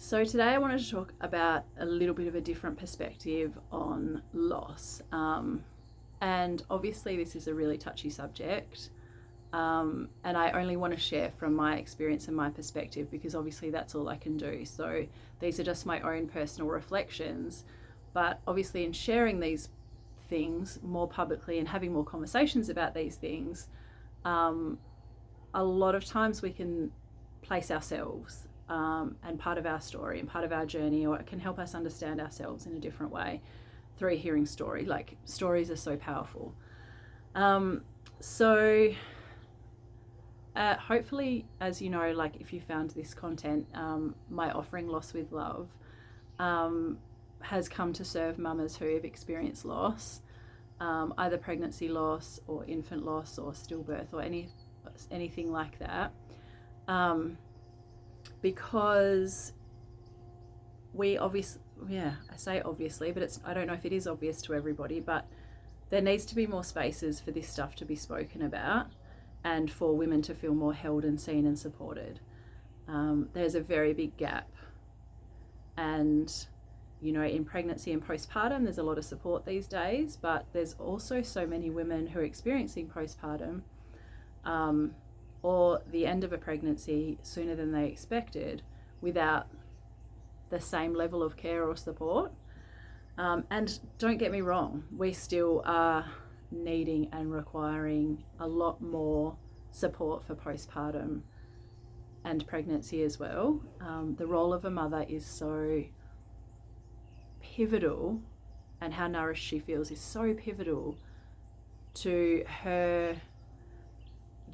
So today I wanted to talk about a little bit of a different perspective on loss. And obviously this is a really touchy subject. And I only want to share from my experience and my perspective because obviously that's all I can do. So these are just my own personal reflections. But obviously in sharing these things more publicly and having more conversations about these things, a lot of times we can place ourselves and part of our story and part of our journey, or it can help us understand ourselves in a different way through hearing story. Like, stories are so powerful. So hopefully, as you know, like if you found this content, my offering Loss with Love has come to serve mamas who have experienced loss, either pregnancy loss or infant loss or stillbirth or anything like that. Because we obviously, I say obviously, but I don't know if it is obvious to everybody, but there needs to be more spaces for this stuff to be spoken about and for women to feel more held and seen and supported. There's a very big gap. And, you know, in pregnancy and postpartum, there's a lot of support these days, but there's also so many women who are experiencing postpartum or the end of a pregnancy sooner than they expected without the same level of care or support. And don't get me wrong, we still are needing and requiring a lot more support for postpartum and pregnancy as well. The role of a mother is so pivotal, and how nourished she feels is so pivotal to her,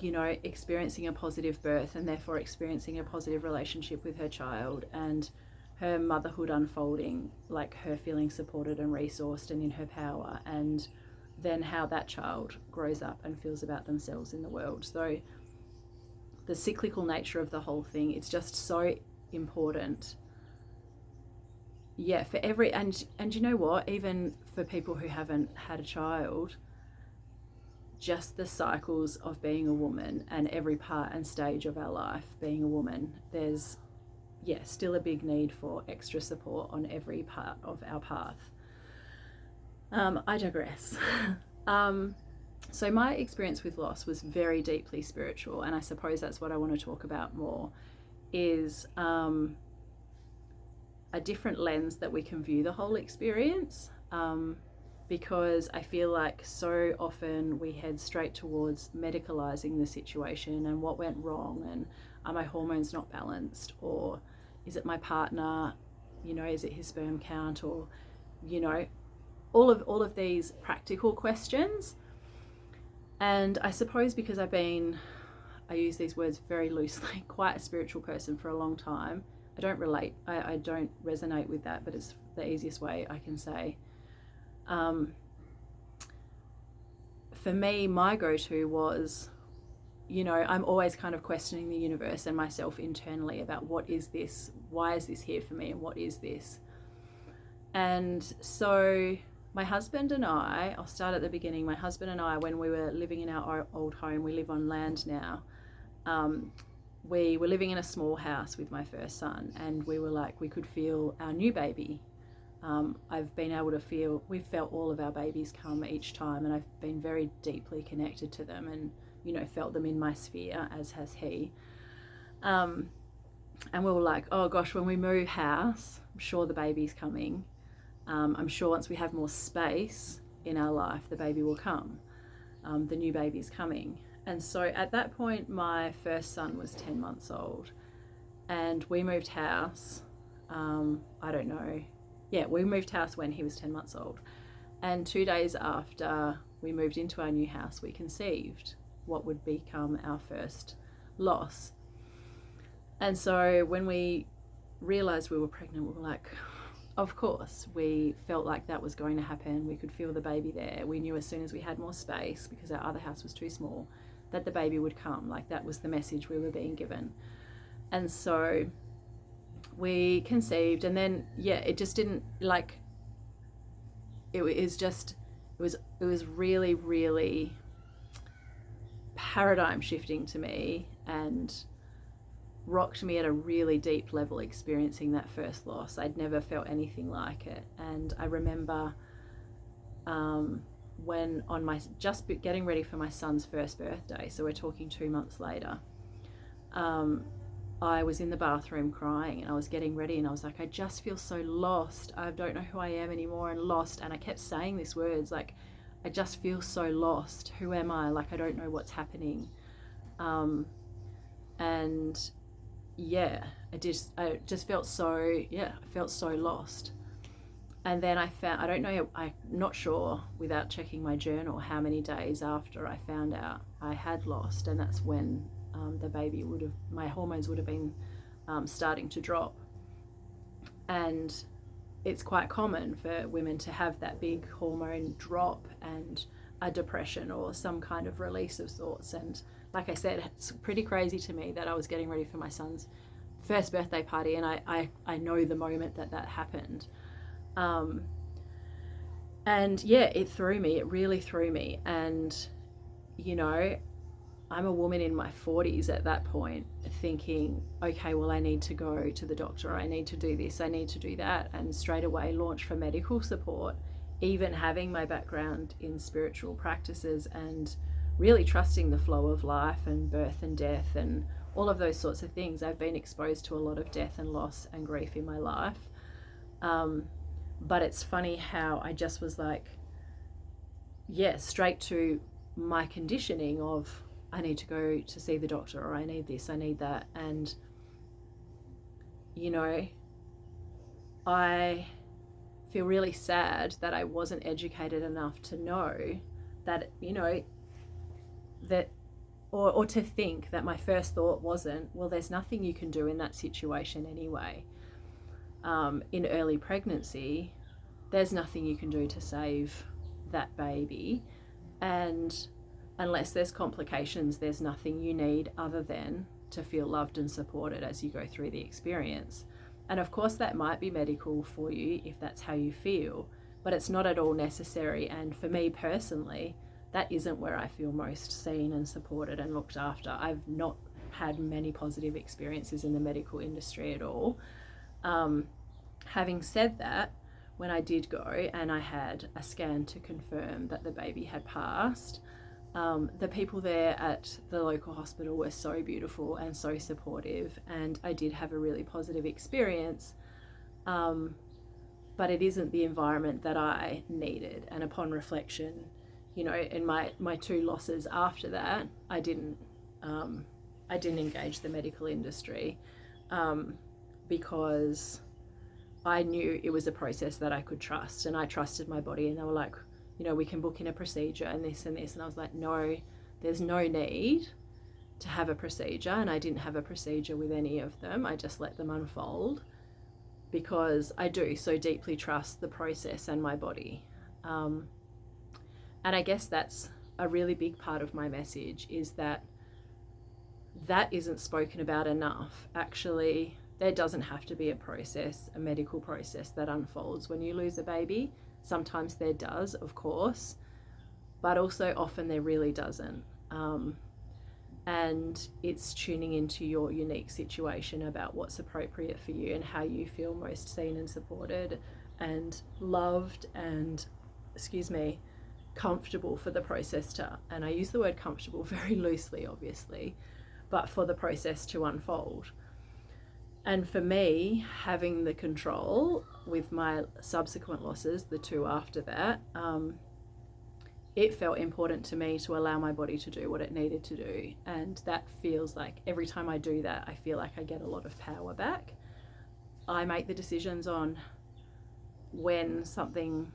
you know, experiencing a positive birth and therefore experiencing a positive relationship with her child, and her motherhood unfolding, like her feeling supported and resourced and in her power, and then how that child grows up and feels about themselves in the world. So the cyclical nature of the whole thing, it's just so important. Yeah, for every, and you know what, even for people who haven't had a child, just the cycles of being a woman and every part and stage of our life being a woman, there's still a big need for extra support on every part of our path. I digress. So my experience with loss was very deeply spiritual, and I suppose that's what I want to talk about more, is a different lens that we can view the whole experience. Because I feel like so often we head straight towards medicalizing the situation and what went wrong, and are my hormones not balanced, or is it my partner, you know, is it his sperm count, or, you know, all of these practical questions. And I suppose because I use these words very loosely, quite a spiritual person for a long time, I don't resonate with that, but it's the easiest way I can say. For me, my go-to was, you know, I'm always kind of questioning the universe and myself internally about what is this, why is this here for me, and what is this? And so my husband and I'll start at the beginning. My husband and I, when we were living in our old home, we live on land now, we were living in a small house with my first son, and we were like, we could feel our new baby. I've been able to feel, we've felt all of our babies come each time, and I've been very deeply connected to them and, you know, felt them in my sphere, as has he. And we were like, oh gosh, when we move house, I'm sure the baby's coming. I'm sure once we have more space in our life, the baby will come. The new baby's coming. And so at that point, my first son was 10 months old, and we moved house. We moved house when he was 10 months old. And 2 days after we moved into our new house, we conceived what would become our first loss. And so when we realized we were pregnant, we were like, of course, we felt like that was going to happen. We could feel the baby there. We knew as soon as we had more space, because our other house was too small, that the baby would come. Like, that was the message we were being given. And so we conceived, and then it just didn't, like, it was really, really paradigm shifting to me, and rocked me at a really deep level experiencing that first loss. I'd never felt anything like it. And I remember when on my just getting ready for my son's first birthday, so we're talking 2 months later, I was in the bathroom crying, and I was getting ready, and I was like, I just feel so lost. I don't know who I am anymore, and lost. And I kept saying these words like, I just feel so lost. Who am I? Like, I don't know what's happening. And yeah, I just felt so, I felt so lost. And then I found, I don't know, I'm not sure without checking my journal how many days after I found out I had lost. And that's when the baby my hormones would have been starting to drop. And it's quite common for women to have that big hormone drop and a depression or some kind of release of sorts. And like I said, it's pretty crazy to me that I was getting ready for my son's first birthday party, and I know the moment that happened. And yeah, it really threw me. And, you know, I'm a woman in my 40s at that point, thinking, okay, well, I need to go to the doctor. I need to do this. I need to do that. And straight away launch for medical support, even having my background in spiritual practices and really trusting the flow of life and birth and death and all of those sorts of things. I've been exposed to a lot of death and loss and grief in my life. But it's funny how I just was like, straight to my conditioning of, I need to go to see the doctor, or I need this, I need that. And, you know, I feel really sad that I wasn't educated enough to know that, you know, that, or to think that my first thought wasn't, well, there's nothing you can do in that situation anyway. In early pregnancy, there's nothing you can do to save that baby. And unless there's complications, there's nothing you need other than to feel loved and supported as you go through the experience. And of course, that might be medical for you if that's how you feel, but it's not at all necessary. And for me personally, that isn't where I feel most seen and supported and looked after. I've not had many positive experiences in the medical industry at all. Having said that, when I did go and I had a scan to confirm that the baby had passed, the people there at the local hospital were so beautiful and so supportive, and I did have a really positive experience, but it isn't the environment that I needed. And upon reflection, you know, in my 2 losses after that, I didn't engage the medical industry because I knew it was a process that I could trust, and I trusted my body. And they were like, you know, we can book in a procedure and this and this. And I was like, no, there's no need to have a procedure. And I didn't have a procedure with any of them. I just let them unfold because I do so deeply trust the process and my body. And I guess that's a really big part of my message, is that isn't spoken about enough. Actually, there doesn't have to be a process, a medical process that unfolds when you lose a baby. Sometimes there does, of course, but also often there really doesn't. And it's tuning into your unique situation about what's appropriate for you and how you feel most seen and supported and loved and, comfortable for the process to, and I use the word comfortable very loosely, obviously, but for the process to unfold. And for me, having the control with my subsequent losses, the 2 after that, it felt important to me to allow my body to do what it needed to do. And that feels like every time I do that, I feel like I get a lot of power back. I make the decisions on when something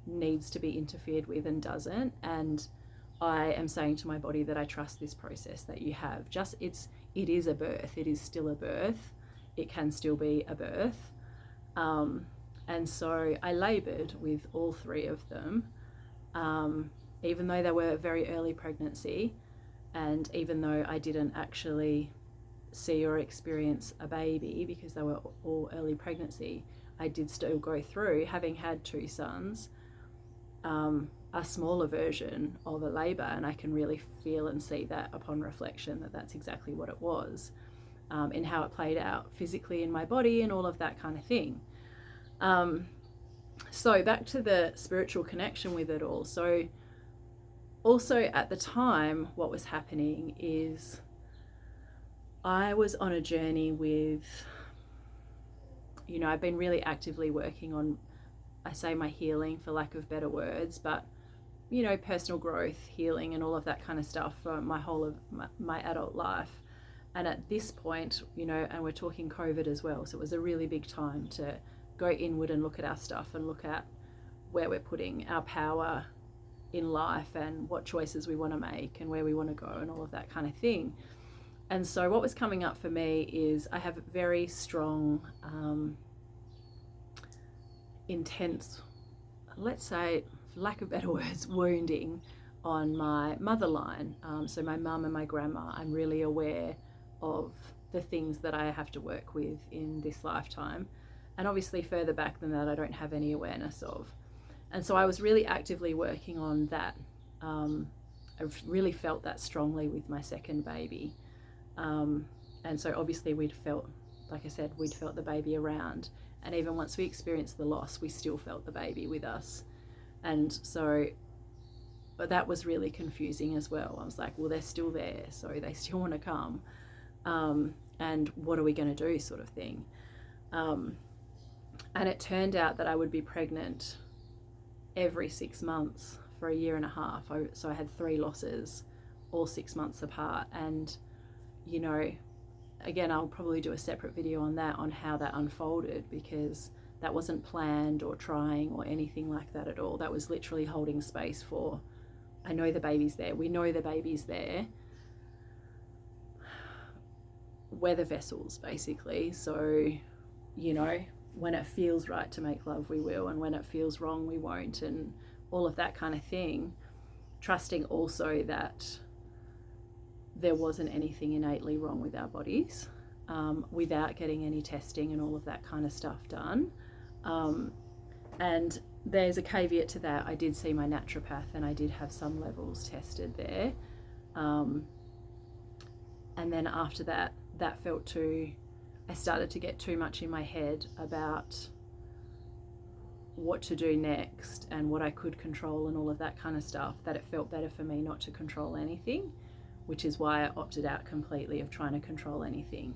needs to be interfered with and doesn't. And I am saying to my body that I trust this process that you have. It is a birth. It is still a birth. It can still be a birth. And so I laboured with all 3 of them, even though they were very early pregnancy, and even though I didn't actually see or experience a baby because they were all early pregnancy, I did still go through, having had 2 sons, a smaller version of a labour. And I can really feel and see that upon reflection that that's exactly what it was. in how it played out physically in my body and all of that kind of thing. So back to the spiritual connection with it all. So also at the time, what was happening is I was on a journey with, I've been really actively working on, I say my healing for lack of better words, but, personal growth, healing and all of that kind of stuff for my whole of my adult life. And at this point, and we're talking COVID as well, so it was a really big time to go inward and look at our stuff and look at where we're putting our power in life and what choices we want to make and where we want to go and all of that kind of thing. And so what was coming up for me is I have very strong, intense, let's say, for lack of better words, wounding on my mother line. So my mum and my grandma, I'm really aware of the things that I have to work with in this lifetime. And obviously further back than that, I don't have any awareness of. And so I was really actively working on that. I've really felt that strongly with my second baby. And so obviously we'd felt, like I said, we'd felt the baby around. And even once we experienced the loss, we still felt the baby with us. And so, but that was really confusing as well. I was like, well, they're still there, so they still want to come. And what are we going to do, sort of thing. And it turned out that I would be pregnant every 6 months for a year and a half. So I had 3 losses, all 6 months apart. And, again, I'll probably do a separate video on that, on how that unfolded, because that wasn't planned or trying or anything like that at all. That was literally holding space for, I know the baby's there. We know the baby's there. We're the vessels, basically. So, when it feels right to make love, we will. And when it feels wrong, we won't. And all of that kind of thing. Trusting also that there wasn't anything innately wrong with our bodies, without getting any testing and all of that kind of stuff done. And there's a caveat to that. I did see my naturopath and I did have some levels tested there. And then after that, I started to get too much in my head about what to do next and what I could control and all of that kind of stuff, that it felt better for me not to control anything, which is why I opted out completely of trying to control anything.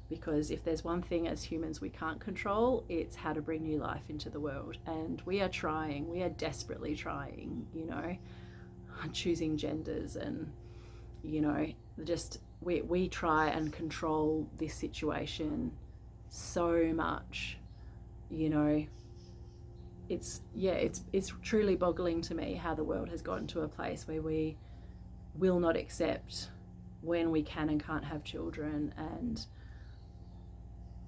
Because if there's one thing as humans we can't control, it's how to bring new life into the world. And we are desperately trying, choosing genders and, just we try and control this situation so much, it's truly boggling to me how the world has gotten to a place where we will not accept when we can and can't have children, and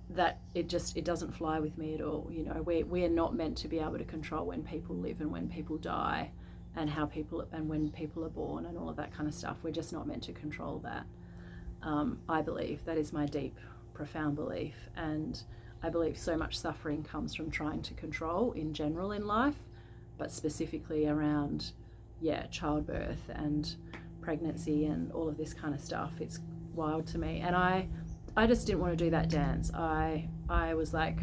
that it doesn't fly with me at all. We are not meant to be able to control when people live and when people die and when people are born and all of that kind of stuff. We're just not meant to control that. I believe that is my deep, profound belief, and I believe so much suffering comes from trying to control in general in life, but specifically around, childbirth and pregnancy and all of this kind of stuff. It's wild to me, and I just didn't want to do that dance. I was like,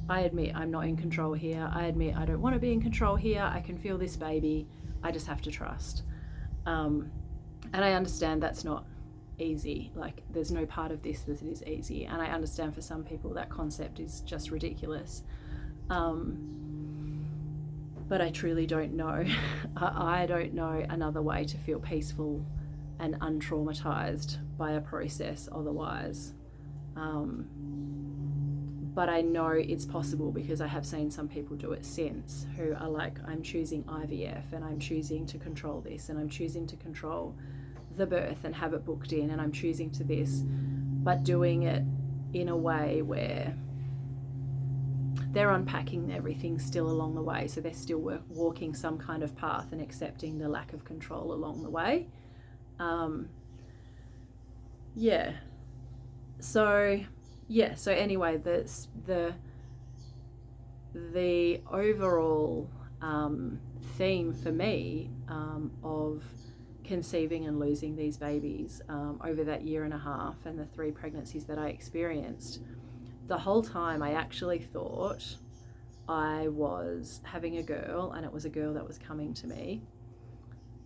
I admit I'm not in control here. I admit I don't want to be in control here. I can feel this baby. I just have to trust. And I understand that's not easy. Like, there's no part of this that is easy. And I understand for some people that concept is just ridiculous. But I truly don't know. I don't know another way to feel peaceful and untraumatized by a process otherwise. But I know it's possible because I have seen some people do it since, who are like, I'm choosing IVF and I'm choosing to control this and I'm choosing to control the birth and have it booked in and I'm choosing to this, but doing it in a way where they're unpacking everything still along the way. So they're still walking some kind of path and accepting the lack of control along the way. So anyway, the overall theme for me of conceiving and losing these babies over that year and a half and the 3 pregnancies that I experienced, the whole time I actually thought I was having a girl, and it was a girl that was coming to me.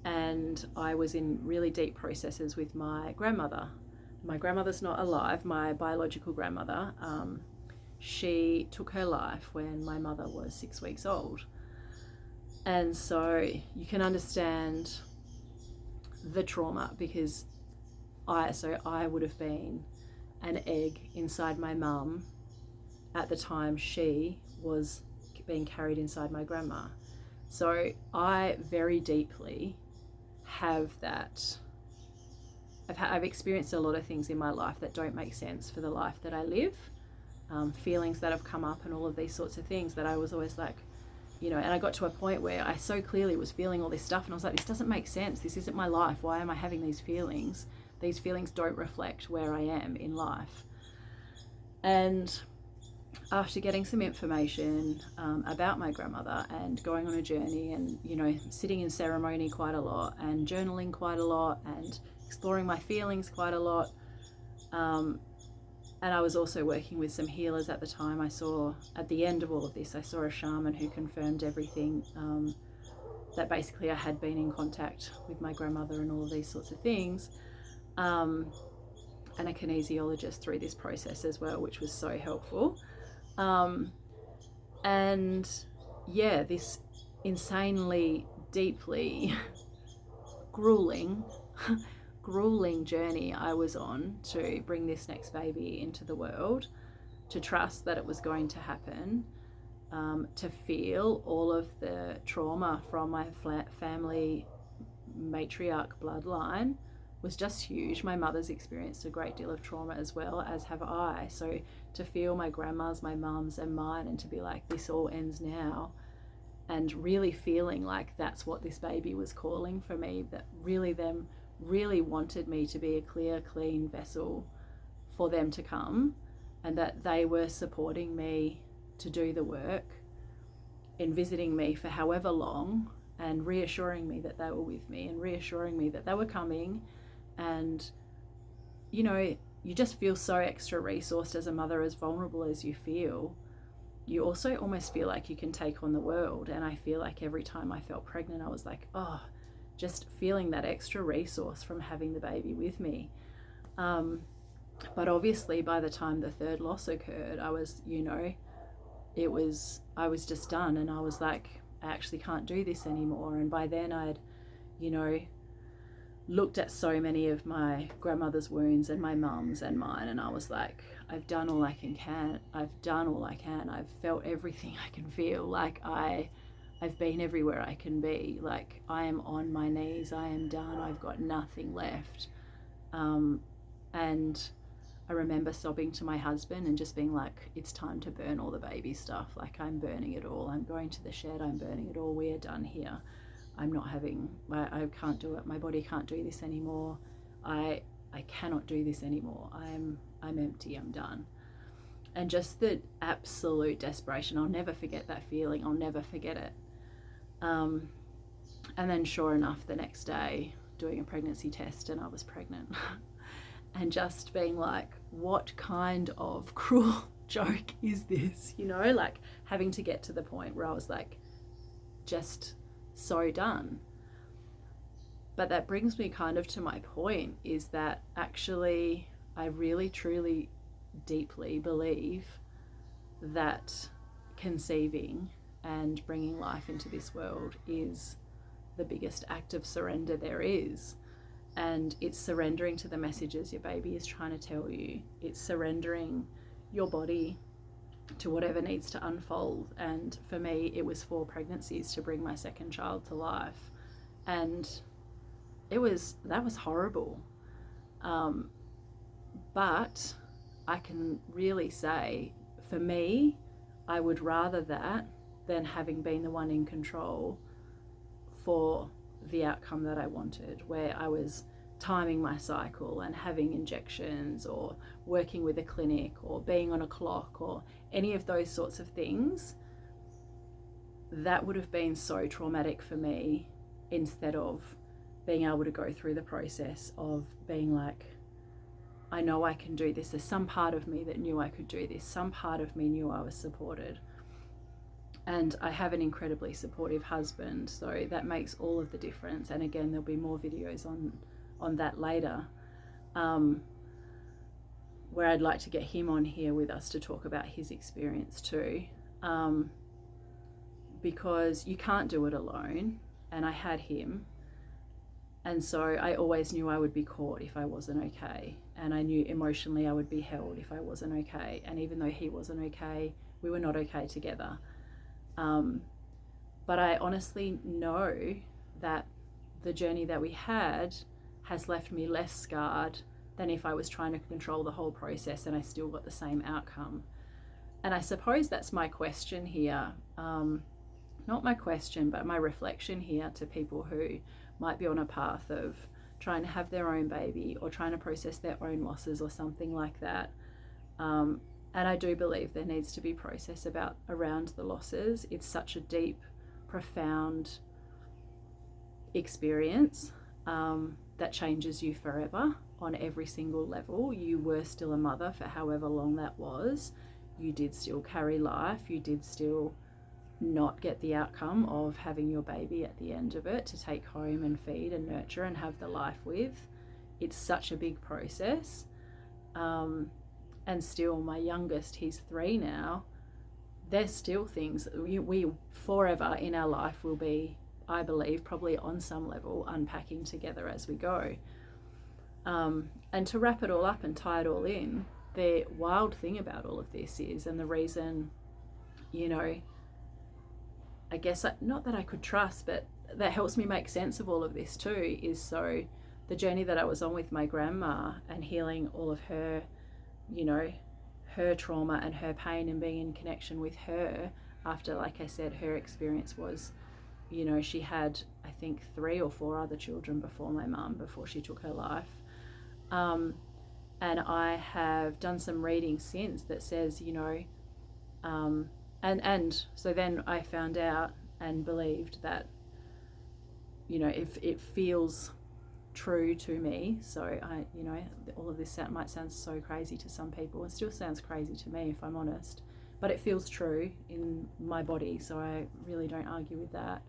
And I was in really deep processes with my grandmother. My grandmother's not alive, my biological grandmother. She took her life when my mother was 6 weeks old. And so you can understand the trauma, because I would have been an egg inside my mum at the time she was being carried inside my grandma. So I very deeply have that. I've experienced a lot of things in my life that don't make sense for the life that I live, feelings that have come up and all of these sorts of things that I was always like, you know, and I got to a point where I so clearly was feeling all this stuff and I was like, this doesn't make sense. This isn't my life. Why am I having these feelings? These feelings don't reflect where I am in life. And after getting some information about my grandmother and going on a journey and, you know, sitting in ceremony quite a lot and journaling quite a lot and exploring my feelings quite a lot, and I was also working with some healers at the time. I saw, at the end of all of this, I saw a shaman who confirmed everything, that basically I had been in contact with my grandmother and all of these sorts of things, and a kinesiologist through this process as well, which was so helpful. And yeah, this insanely, deeply grueling journey I was on to bring this next baby into the world, to trust that it was going to happen, to feel all of the trauma from my family matriarch bloodline was just huge. My mother's experienced a great deal of trauma as well, as have I. So to feel my grandma's, my mum's and mine, and to be like, this all ends now, and really feeling like that's what this baby was calling for me, that really them really wanted me to be a clear, clean vessel for them to come, and that they were supporting me to do the work in visiting me for however long, and reassuring me that they were with me and reassuring me that they were coming. And, you know, you just feel so extra resourced as a mother, as vulnerable as you feel. You also almost feel like you can take on the world. And I feel like every time I felt pregnant, I was like, oh, just feeling that extra resource from having the baby with me. But obviously by the time the 3rd loss occurred, I was, you know, I was just done. And I was like, I actually can't do this anymore. And by then I'd, you know, looked at so many of my grandmother's wounds and my mum's and mine, and I was like, I've done all I can. I've done all I can. I've felt everything I can feel. Like I've been everywhere I can be. Like I am on my knees. I am done. I've got nothing left. And I remember sobbing to my husband and just being like, it's time to burn all the baby stuff. Like I'm burning it all. I'm going to the shed. I'm burning it all. We are done here. I'm not having, I can't do it. My body can't do this anymore. I cannot do this anymore. I'm empty. I'm done. And just the absolute desperation. I'll never forget that feeling. I'll never forget it. And then sure enough, the next day doing a pregnancy test and I was pregnant. And just being like, what kind of cruel joke is this? You know, like having to get to the point where I was like, just so done. But that brings me kind of to my point, is that actually I really truly deeply believe that conceiving and bringing life into this world is the biggest act of surrender there is. And it's surrendering to the messages your baby is trying to tell you. It's surrendering your body to whatever needs to unfold. And for me, it was 4 pregnancies to bring my 2nd child to life. And that was horrible. But I can really say, for me, I would rather that than having been the one in control for the outcome that I wanted, where I was timing my cycle and having injections or working with a clinic or being on a clock or any of those sorts of things. That would have been so traumatic for me, instead of being able to go through the process of being like, I know I can do this. There's some part of me that knew I could do this. Some part of me knew I was supported. And I have an incredibly supportive husband, so that makes all of the difference. And again, there'll be more videos on that later, where I'd like to get him on here with us to talk about his experience too, because you can't do it alone. And I had him, and so I always knew I would be caught if I wasn't okay, and I knew emotionally I would be held if I wasn't okay. And even though he wasn't okay, we were not okay together. But I honestly know that the journey that we had has left me less scarred than if I was trying to control the whole process and I still got the same outcome. And I suppose that's my question here. Not my question, but my reflection here to people who might be on a path of trying to have their own baby or trying to process their own losses or something like that. And I do believe there needs to be process around the losses. It's such a deep, profound experience that changes you forever on every single level. You were still a mother for however long that was. You did still carry life. You did still not get the outcome of having your baby at the end of it to take home and feed and nurture and have the life with. It's such a big process. And still, my youngest, he's 3 now, there's still things we forever in our life will be, I believe, probably on some level unpacking together as we go. And to wrap it all up and tie it all in, the wild thing about all of this is, and the reason, I guess, not that I could trust, but that helps me make sense of all of this too, is so the journey that I was on with my grandma and healing all of her, her trauma and her pain, and being in connection with her after, like I said, her experience was, she had, I think, 3 or 4 other children before my mum, before she took her life. And I have done some reading since that says, and so then I found out and believed that, if it feels true to me, so I, all of this might sound so crazy to some people. It still sounds crazy to me, if I'm honest, but it feels true in my body, so I really don't argue with that.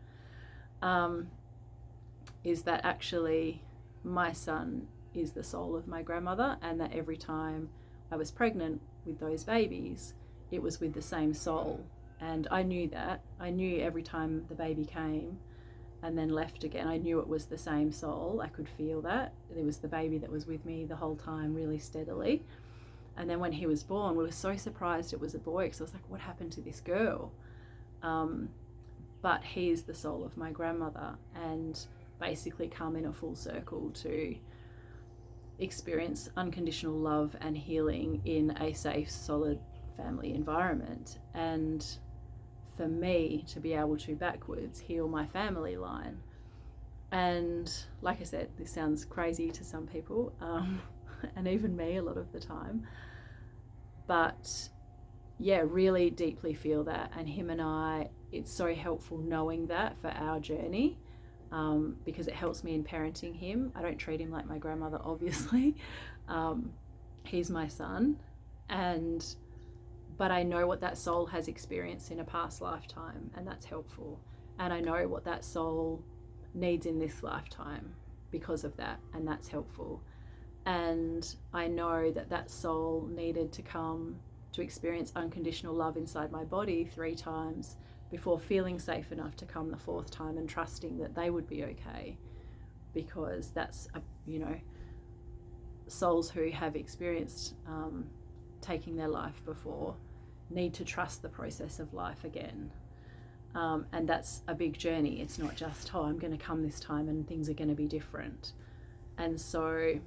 Is that actually my son is the soul of my grandmother, and that every time I was pregnant with those babies, it was with the same soul. And I knew that. I knew every time the baby came and then left again, I knew it was the same soul. I could feel that. There was the baby that was with me the whole time, really steadily. And then when he was born, we were so surprised it was a boy, because I was like, what happened to this girl? But he's the soul of my grandmother, and basically come in a full circle to experience unconditional love and healing in a safe, solid family environment. And for me to be able to backwards heal my family line. And like I said, this sounds crazy to some people, and even me a lot of the time, but yeah, really deeply feel that. And him and I, it's so helpful knowing that for our journey, because it helps me in parenting him. I don't treat him like my grandmother, obviously. He's my son, but I know what that soul has experienced in a past lifetime, and that's helpful. And I know what that soul needs in this lifetime because of that, and that's helpful. And I know that that soul needed to come to experience unconditional love inside my body 3 times before feeling safe enough to come the 4th time and trusting that they would be okay, because that's, souls who have experienced taking their life before need to trust the process of life again. And that's a big journey. It's not just, I'm going to come this time and things are going to be different. And so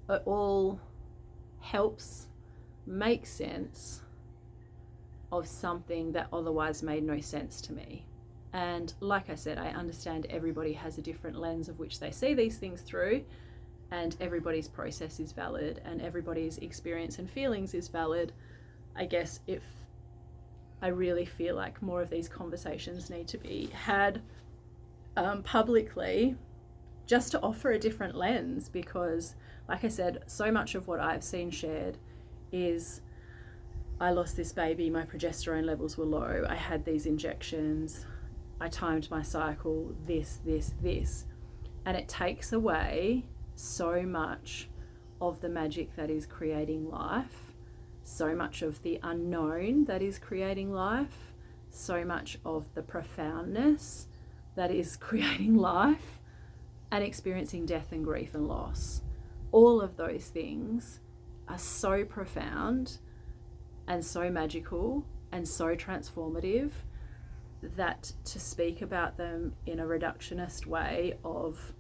it all helps make sense of something that otherwise made no sense to me. And like I said, I understand everybody has a different lens of which they see these things through, and everybody's process is valid, and everybody's experience and feelings is valid. I guess if I really feel like more of these conversations need to be had publicly, just to offer a different lens, because like I said, so much of what I've seen shared is I lost this baby, my progesterone levels were low, I had these injections, I timed my cycle, this, and it takes away so much of the magic that is creating life, so much of the unknown that is creating life, so much of the profoundness that is creating life, and experiencing death and grief and loss. All of those things are so profound and so magical and so transformative that to speak about them in a reductionist way of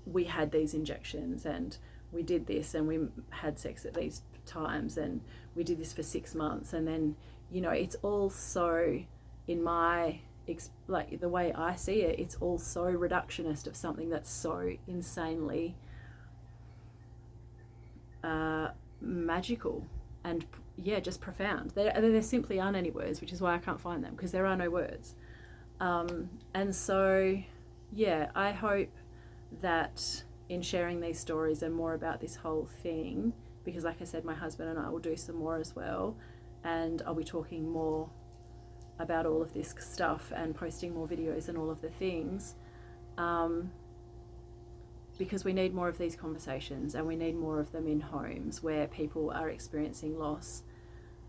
we had these injections and we did this and we had sex at these times and we did this for 6 months, and then, you know, it's all so, in my, like the way I see it, it's all so reductionist of something that's so insanely magical and just profound. There simply aren't any words, which is why I can't find them, because there are no words. And so I hope that in sharing these stories and more about this whole thing, because like I said, my husband and I will do some more as well, and I'll be talking more about all of this stuff and posting more videos and all of the things, because we need more of these conversations, and we need more of them in homes where people are experiencing loss,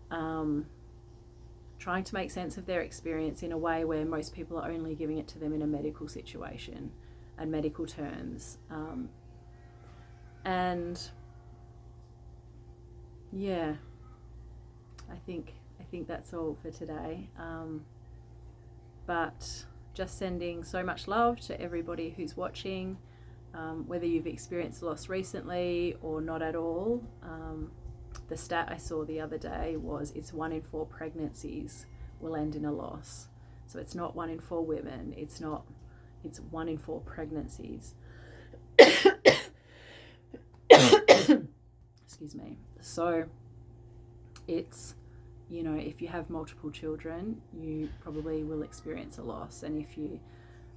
trying to make sense of their experience in a way where most people are only giving it to them in a medical situation and medical terms. And I think that's all for today. But just sending so much love to everybody who's watching, whether you've experienced loss recently or not at all. The stat I saw the other day was it's 1 in 4 pregnancies will end in a loss. So it's not 1 in 4 women, it's 1 in 4 pregnancies. Excuse me. So it's, you know, if you have multiple children, you probably will experience a loss. And if you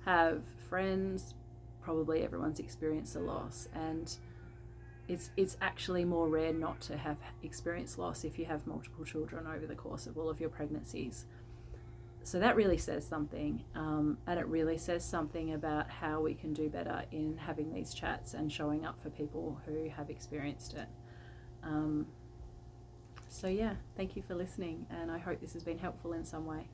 have friends, probably everyone's experienced a loss. And it's actually more rare not to have experienced loss if you have multiple children over the course of all of your pregnancies. So that really says something, and it really says something about how we can do better in having these chats and showing up for people who have experienced it. So thank you for listening, and I hope this has been helpful in some way.